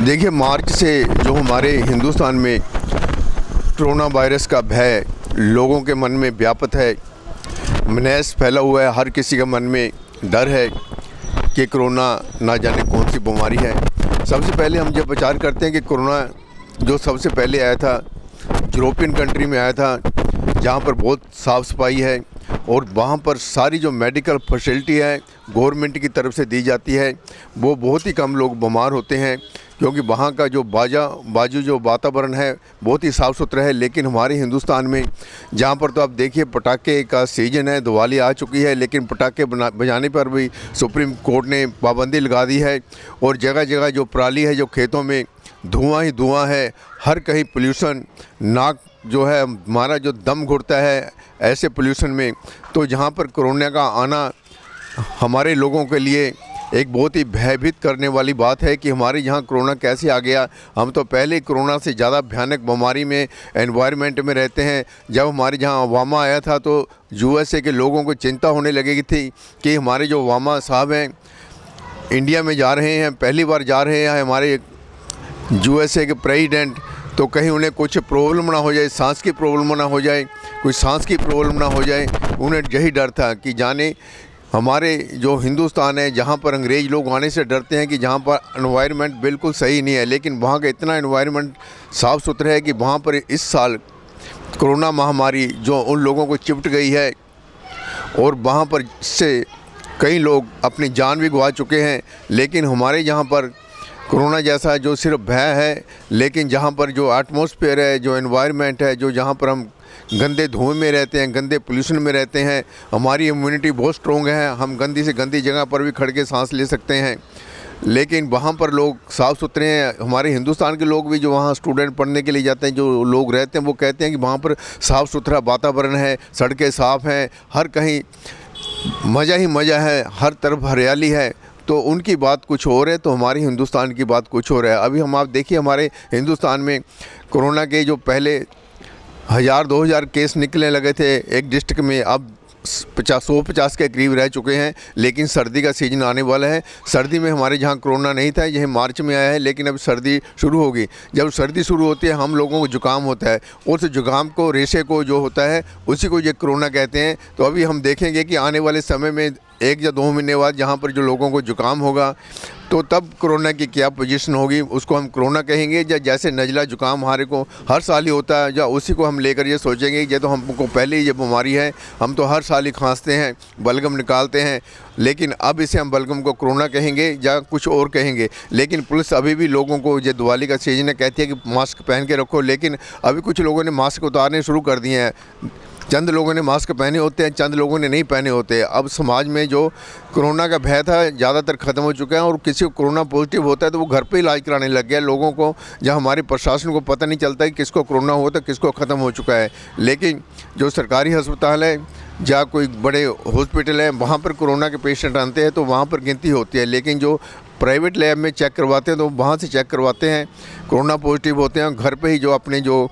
देखिए, मार्च से जो हमारे हिंदुस्तान में कोरोना वायरस का भय लोगों के मन में व्याप्त है, मनैस फैला हुआ है। हर किसी के मन में डर है कि कोरोना ना जाने कौन सी बीमारी है। सबसे पहले हम जब विचार करते हैं कि कोरोना जो सबसे पहले आया था, यूरोपियन कंट्री में आया था, जहाँ पर बहुत साफ़ सफाई है और वहाँ पर सारी जो मेडिकल फैसिलिटी है गवर्नमेंट की तरफ से दी जाती है, वो बहुत ही कम लोग बीमार होते हैं क्योंकि वहाँ का जो बाजू जो वातावरण है बहुत ही साफ़ सुथरा है। लेकिन हमारे हिंदुस्तान में जहाँ पर तो आप देखिए पटाखे का सीज़न है, दिवाली आ चुकी है, लेकिन पटाखे बजाने पर भी सुप्रीम कोर्ट ने पाबंदी लगा दी है। और जगह जगह जो पराली है, जो खेतों में धुआं ही धुआं है, हर कहीं पोल्यूशन, नाक जो है हमारा जो दम घुटता है ऐसे पोल्यूशन में। तो जहाँ पर कोरोना का आना हमारे लोगों के लिए एक बहुत ही भयभीत करने वाली बात है कि हमारे यहाँ कोरोना कैसे आ गया। हम तो पहले कोरोना से ज़्यादा भयानक बीमारी में एनवायरनमेंट में रहते हैं। जब हमारे यहाँ वामा आया था तो यूएसए के लोगों को चिंता होने लगेगी थी कि हमारे जो वामा साहब हैं इंडिया में जा रहे हैं, पहली बार जा रहे हैं हमारे यूएसए के प्रेसिडेंट, तो कहीं उन्हें कुछ प्रॉब्लम ना हो जाए, सांस की प्रॉब्लम ना हो जाए, कोई सांस की प्रॉब्लम ना हो जाए। उन्हें यही डर था कि जाने हमारे जो हिंदुस्तान है जहाँ पर अंग्रेज़ लोग आने से डरते हैं कि जहाँ पर एनवायरनमेंट बिल्कुल सही नहीं है, लेकिन वहाँ का इतना एनवायरनमेंट साफ़ सुथरा है कि वहाँ पर इस साल कोरोना महामारी जो उन लोगों को चिपट गई है और वहाँ पर से कई लोग अपनी जान भी गंवा चुके हैं। लेकिन हमारे यहाँ पर कोरोना जैसा जो सिर्फ भय है, लेकिन जहाँ पर जो एटमॉस्फेयर है, जो एनवायरनमेंट है, जो जहाँ पर हम गंदे धुएं में रहते हैं, गंदे पोल्यूशन में रहते हैं, हमारी इम्यूनिटी बहुत स्ट्रॉन्ग है, हम गंदी से गंदी जगह पर भी खड़ के सांस ले सकते हैं। लेकिन वहाँ पर लोग साफ़ सुथरे हैं। हमारे हिंदुस्तान के लोग भी जो वहाँ स्टूडेंट पढ़ने के लिए जाते हैं, जो लोग रहते हैं, वो कहते हैं कि वहाँ पर साफ़ सुथरा वातावरण है, सड़कें साफ़ हैं, हर कहीं मज़ा ही मज़ा है, हर तरफ हरियाली है। तो उनकी बात कुछ और है, तो हमारी हिंदुस्तान की बात कुछ और है। अभी हम आप देखिए हमारे हिंदुस्तान में कोरोना के जो पहले 1000-2000 केस निकलने लगे थे एक डिस्ट्रिक्ट में, अब 150 के करीब रह चुके हैं। लेकिन सर्दी का सीज़न आने वाला है। सर्दी में हमारे जहाँ कोरोना नहीं था, यह मार्च में आया है, लेकिन अब सर्दी शुरू होगी। जब सर्दी शुरू होती है हम लोगों को जुकाम होता है, उस जुकाम को, रेशे को जो होता है उसी को ये कोरोना कहते हैं। तो अभी हम देखेंगे कि आने वाले समय में 1 या 2 महीने बाद जहाँ पर जो लोगों को जुकाम होगा तो तब कोरोना की क्या पोजीशन होगी, उसको हम कोरोना कहेंगे, या जैसे नज़ला जुकाम हमारे को हर साल ही होता है, या उसी को हम लेकर ये सोचेंगे ये तो हमको पहले ही ये बीमारी है, हम तो हर साल ही खांसते हैं, बलगम निकालते हैं, लेकिन अब इसे हम बलगम को कोरोना कहेंगे या कुछ और कहेंगे। लेकिन पुलिस अभी भी लोगों को, ये दिवाली का सीजन है, कहती है कि मास्क पहन के रखो, लेकिन अभी कुछ लोगों ने मास्क उतारने शुरू कर दिए हैं। चंद लोगों ने मास्क पहने होते हैं, चंद लोगों ने नहीं पहने होते। अब समाज में जो कोरोना का भय था ज़्यादातर ख़त्म हो चुका है और किसी को कोरोना पॉजिटिव होता है तो वो घर पे इलाज कराने लग गया। लोगों को, जहाँ हमारे प्रशासन को पता नहीं चलता है किसको कोरोना हुआ तो किसको ख़त्म हो चुका है। लेकिन जो सरकारी अस्पताल है या कोई बड़े हॉस्पिटल हैं, वहाँ पर कोरोना के पेशेंट आते हैं तो वहाँ पर गिनती होती है। लेकिन जो प्राइवेट लैब में चेक करवाते हैं तो वहाँ से चेक करवाते हैं, कोरोना पॉजिटिव होते हैं, घर पे ही जो अपने जो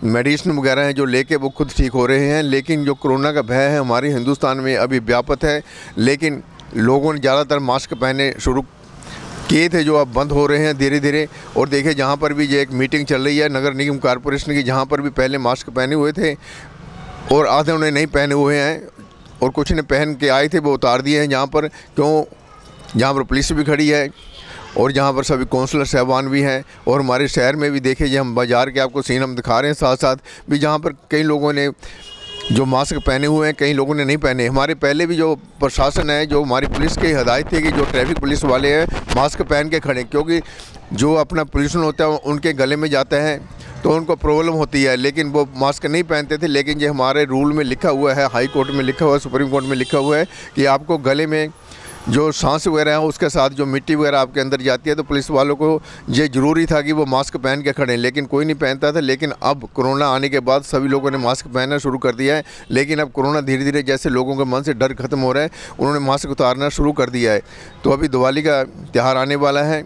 मेडिसिन वगैरह हैं जो लेके वो खुद ठीक हो रहे हैं। लेकिन जो कोरोना का भय है हमारे हिंदुस्तान में अभी व्यापक है, लेकिन लोगों ने ज़्यादातर मास्क पहने शुरू किए थे, जो अब बंद हो रहे हैं धीरे धीरे। और देखिए जहाँ पर भी ये एक मीटिंग चल रही है नगर निगम कॉरपोरेशन की, जहाँ पर भी पहले मास्क पहने हुए थे और आधे उन्हें नहीं पहने हुए हैं और कुछ ने पहन के आए थे वो उतार दिए हैं। जहाँ पर जहाँ पर पुलिस भी खड़ी है और जहाँ पर सभी काउंसलर साहबान भी हैं। और हमारे शहर में भी देखिए, हम बाज़ार के आपको सीन हम दिखा रहे हैं, साथ साथ भी जहाँ पर कई लोगों ने जो मास्क पहने हुए हैं, कई लोगों ने नहीं पहने। हमारे पहले भी जो प्रशासन है, जो हमारी पुलिस की हिदायत थी कि जो ट्रैफिक पुलिस वाले हैं मास्क पहन के खड़े, क्योंकि जो अपना पोल्यूशन होता है उनके गले में जाता है तो उनको प्रॉब्लम होती है, लेकिन वो मास्क नहीं पहनते थे। लेकिन ये हमारे रूल में लिखा हुआ है, हाई कोर्ट में लिखा हुआ है, सुप्रीम कोर्ट में लिखा हुआ है कि आपको गले में जो सांस वगैरह है उसके साथ जो मिट्टी वगैरह आपके अंदर जाती है, तो पुलिस वालों को ये ज़रूरी था कि वो मास्क पहन के खड़े, लेकिन कोई नहीं पहनता था। लेकिन अब कोरोना आने के बाद सभी लोगों ने मास्क पहनना शुरू कर दिया है। लेकिन अब कोरोना धीरे धीरे जैसे लोगों के मन से डर खत्म हो रहा है, उन्होंने मास्क उतारना शुरू कर दिया है। तो अभी दिवाली का त्यौहार आने वाला है,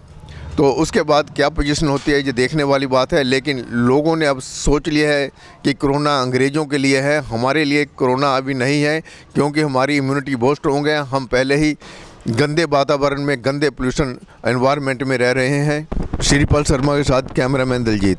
तो उसके बाद क्या पोजीशन होती है ये देखने वाली बात है। लेकिन लोगों ने अब सोच लिया है कि कोरोना अंग्रेज़ों के लिए है, हमारे लिए कोरोना अभी नहीं है, क्योंकि हमारी इम्यूनिटी बहुत स्ट्रॉन्ग है। हम पहले ही गंदे वातावरण में, गंदे पोल्यूशन एनवायरनमेंट में रह रहे हैं। श्रीपाल शर्मा के साथ कैमरामैन दिलजीत।